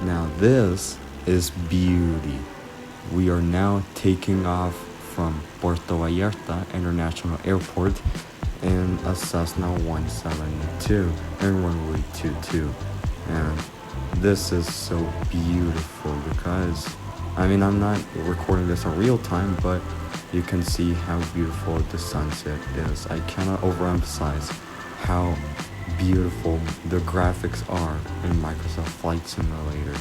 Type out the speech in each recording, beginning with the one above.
Now this is beauty. We are now taking off from Puerto Vallarta International Airport in a Cessna 172 and runway 22. And this is so beautiful because, I'm not recording this in real time, but you can see how beautiful the sunset is. I cannot overemphasize how beautiful the graphics are in Microsoft Flight Simulator.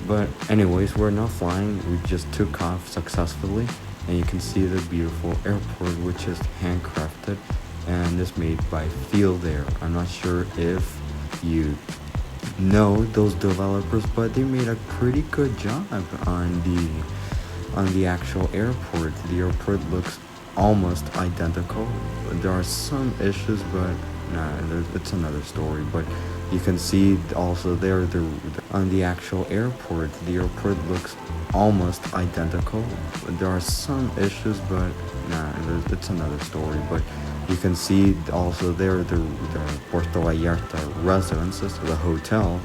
But anyways, we're now flying. We just took off successfully, and you can see the beautiful airport, which is handcrafted and is made by Field Air. I'm not sure if you know those developers, but they made a pretty good job on the actual airport. The airport looks almost identical. There are some issues, but it's another story. But you can see also there on the actual airport. The airport looks almost identical. There are some issues, but it's another story. But you can see also there the Puerto Vallarta residences, the hotel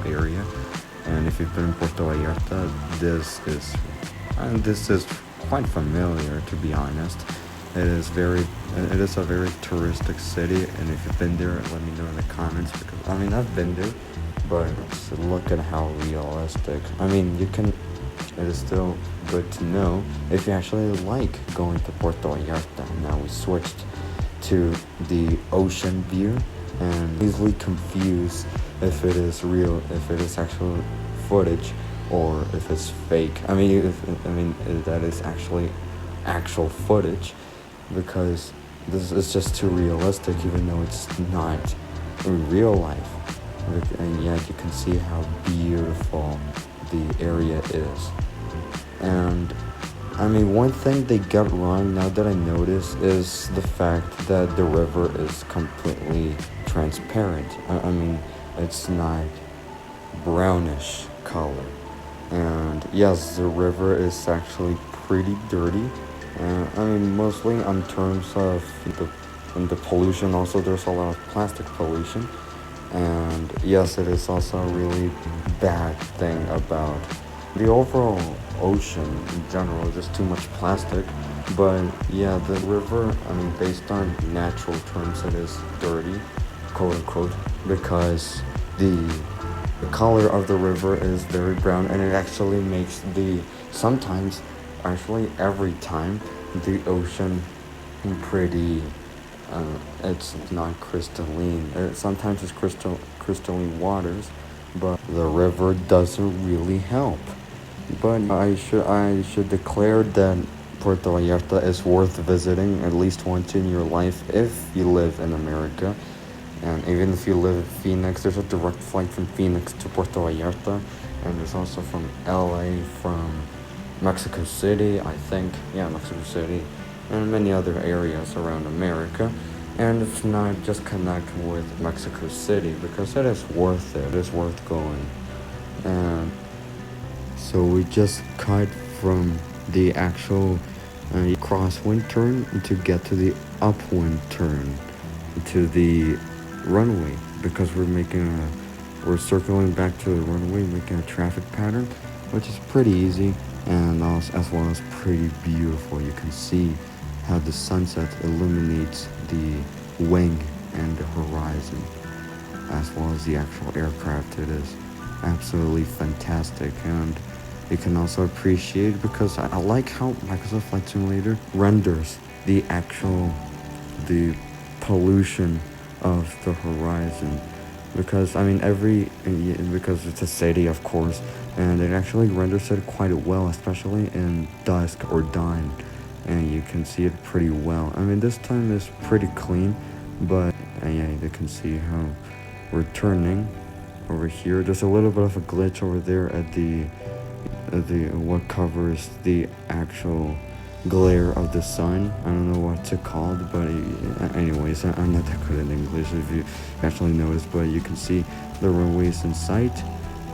area. And if you've been in Puerto Vallarta, this is quite familiar, to be honest. It is a very touristic city, and if you've been there, let me know in the comments, because I've been there, but just look at how realistic. It is still good to know if you actually like going to Puerto Vallarta. Now we switched to the ocean view, and easily confused if it is real, if it is actual footage, or if it's fake. That is actually actual footage, because this is just too realistic, even though it's not in real life. And yet you can see how beautiful the area is. And one thing they got wrong, now that I notice, is the fact that the river is completely transparent. It's not brownish color. And yes, the river is actually pretty dirty. Mostly in terms of the pollution. Also, there's a lot of plastic pollution. And yes, it is also a really bad thing about the overall ocean in general, just too much plastic. But yeah, the river, based on natural terms, it is dirty, quote unquote, because the color of the river is very brown, and it actually makes sometimes, actually every time, the ocean pretty, it's not crystalline. Sometimes it's crystalline waters, but the river doesn't really help. But I should declare that Puerto Vallarta is worth visiting at least once in your life if you live in America. And even if you live in Phoenix, there's a direct flight from Phoenix to Puerto Vallarta, and there's also from LA, from Mexico City, I think, Mexico City, and many other areas around America. And it's not just connect with Mexico City, because it is worth it. It is worth going. And so we just cut from the actual crosswind turn to get to the upwind turn to the runway, because we're circling back to the runway, making a traffic pattern, which is pretty easy, and also, as well as pretty beautiful. You can see how the sunset illuminates the wing and the horizon, as well as the actual aircraft. It is absolutely fantastic, and you can also appreciate, because I like how Microsoft Flight Simulator renders the pollution of the horizon, because because it's a city, of course, and it actually renders it quite well, especially in dusk or dawn, and you can see it pretty well. This time is pretty clean, but you can see how we're turning over here. There's a little bit of a glitch over there at the what covers the actual glare of the sun. I don't know what's it called, but anyways, I'm not that good in English, if you actually notice, but you can see the runways in sight,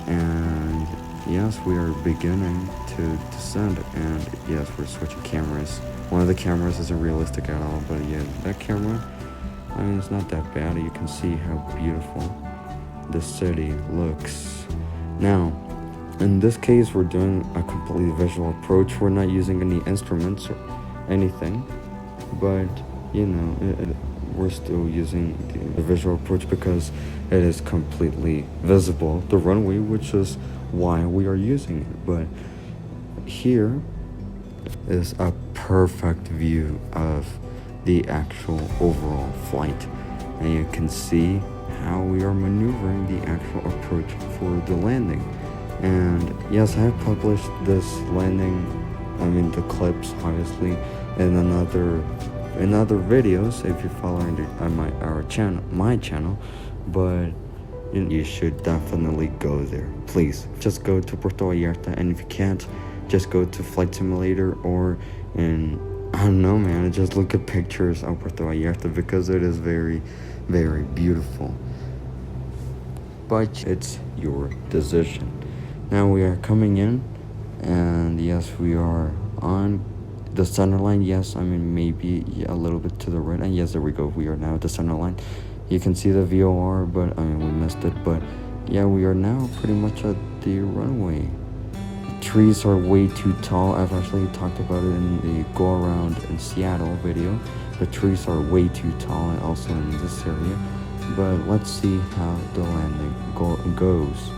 and yes, we are beginning to descend, and yes, we're switching cameras. One of the cameras isn't realistic at all, but yeah, that camera, it's not that bad. You can see how beautiful the city looks. Now, In this case, we're doing a completely visual approach. We're not using any instruments or anything, but we're still using the visual approach because it is completely visible, the runway, which is why we are using it. But here is a perfect view of the actual overall flight, and you can see how we are maneuvering the actual approach for the landing. And yes, I have published this landing, the clips obviously, in other videos if you're following my channel, but you should definitely go there. Please just go to Puerto Vallarta, and if you can't, just go to Flight Simulator, or I don't know, man, just look at pictures of Puerto Vallarta because it is very, very beautiful. But it's your decision. Now we are coming in, and yes, we are on the center line. Yes, maybe a little bit to the right, and yes, there we go. We are now at the center line. You can see the VOR, but we missed it. But yeah, we are now pretty much at the runway. Trees are way too tall. I've actually talked about it in the go around in Seattle video. The trees are way too tall, and also in this area. But let's see how the landing goes.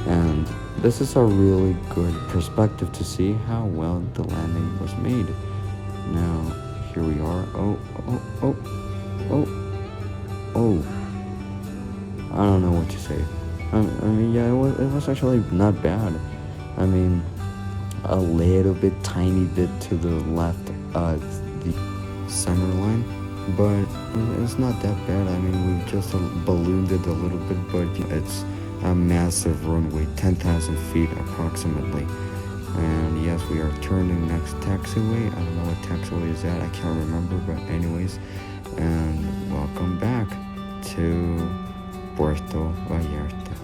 And this is a really good perspective to see how well the landing was made. Now, here we are. Oh. I don't know what to say. Yeah, it was actually not bad. A little bit, tiny bit to the left, the center line, but it's not that bad. We just ballooned it a little bit, but it's a massive runway, 10,000 feet approximately. And yes, we are turning next taxiway. I don't know what taxiway is that, I can't remember, but anyways, and welcome back to Puerto Vallarta.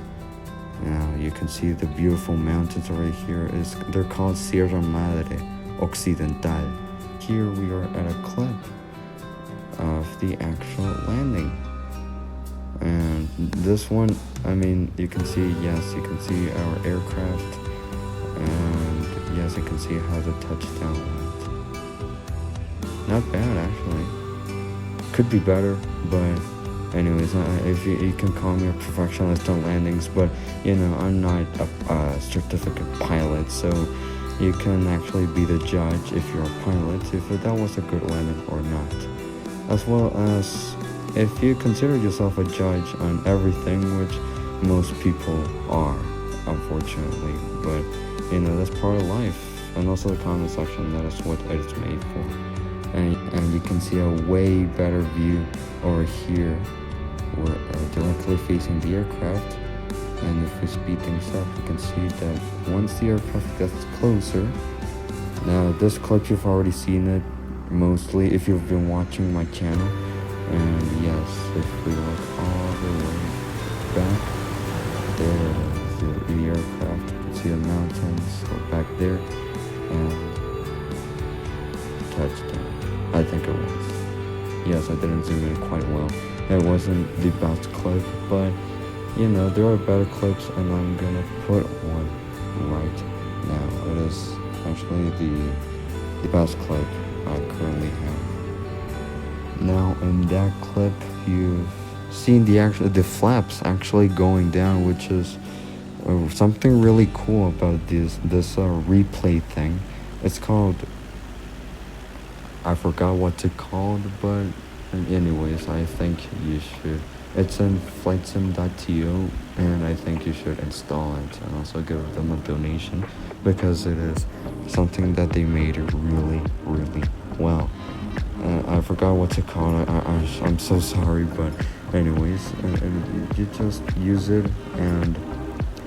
Now you can see the beautiful mountains right here. They're called Sierra Madre Occidental. Here we are at a clip of the actual landing. And this one, you can see our aircraft, and yes, you can see how the touchdown went. Not bad, actually. Could be better, but anyways, if you can call me a perfectionist on landings, but I'm not a certificate pilot, so you can actually be the judge if you're a pilot, if that was a good landing or not, as well as if you consider yourself a judge on everything, which most people are, unfortunately. But that's part of life. And also the comment section, that is what it's made for. And you can see a way better view over here. We're directly facing the aircraft, and if we speed things up, you can see that once the aircraft gets closer. Now this clip, you've already seen it mostly if you've been watching my channel. And yes, if we look all the way back, there is the aircraft. You can see the mountains go back there, and touchdown. I think it was. Yes, I didn't zoom in quite well. It wasn't the best clip, but there are better clips, and I'm gonna put one right now. It is actually the best clip I currently have. Now in that clip, you've seen the flaps actually going down, which is something really cool about this replay thing. It's called, I forgot what's it called, but anyways, I think you should. It's in flightsim.to, and I think you should install it and also give them a donation, because it is something that they made really, really well. I forgot what's it called. I'm so sorry, but anyways, you just use it, and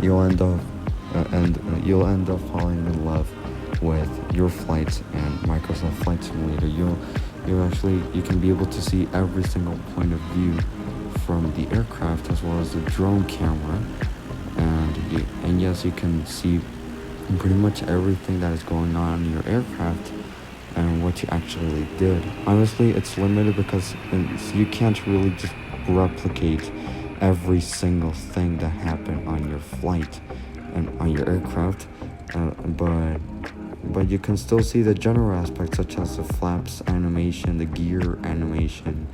you'll end up falling in love with your flights and Microsoft Flight Simulator. You can be able to see every single point of view from the aircraft, as well as the drone camera, and yes, you can see pretty much everything that is going on in your aircraft and what you actually did. Honestly, it's limited because you can't really just replicate every single thing that happened on your flight. on your aircraft, but you can still see the general aspects such as the flaps animation, the gear animation,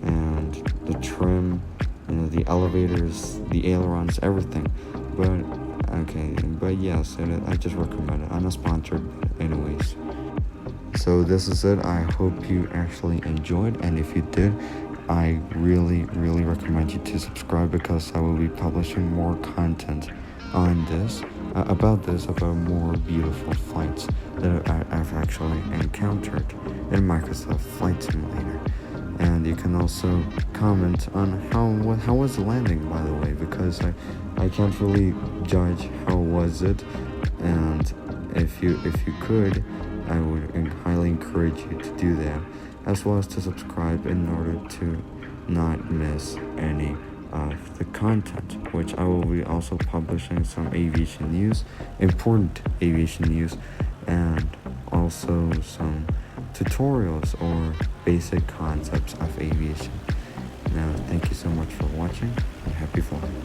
and the trim, the elevators, the ailerons, everything. But yes, I just recommend it. I'm not sponsored, but anyways. So this is it. I hope you actually enjoyed, and if you did, I really recommend you to subscribe, because I will be publishing more content on this, about more beautiful flights that I've actually encountered in Microsoft Flight Simulator. And you can also comment on how was the landing, by the way, because I can't really judge how was it, and if you could, I would highly encourage you to do that, as well as to subscribe in order to not miss any of the content, which I will be also publishing some aviation news, important aviation news, and also some tutorials or basic concepts of aviation. Now, thank you so much for watching, and happy flying.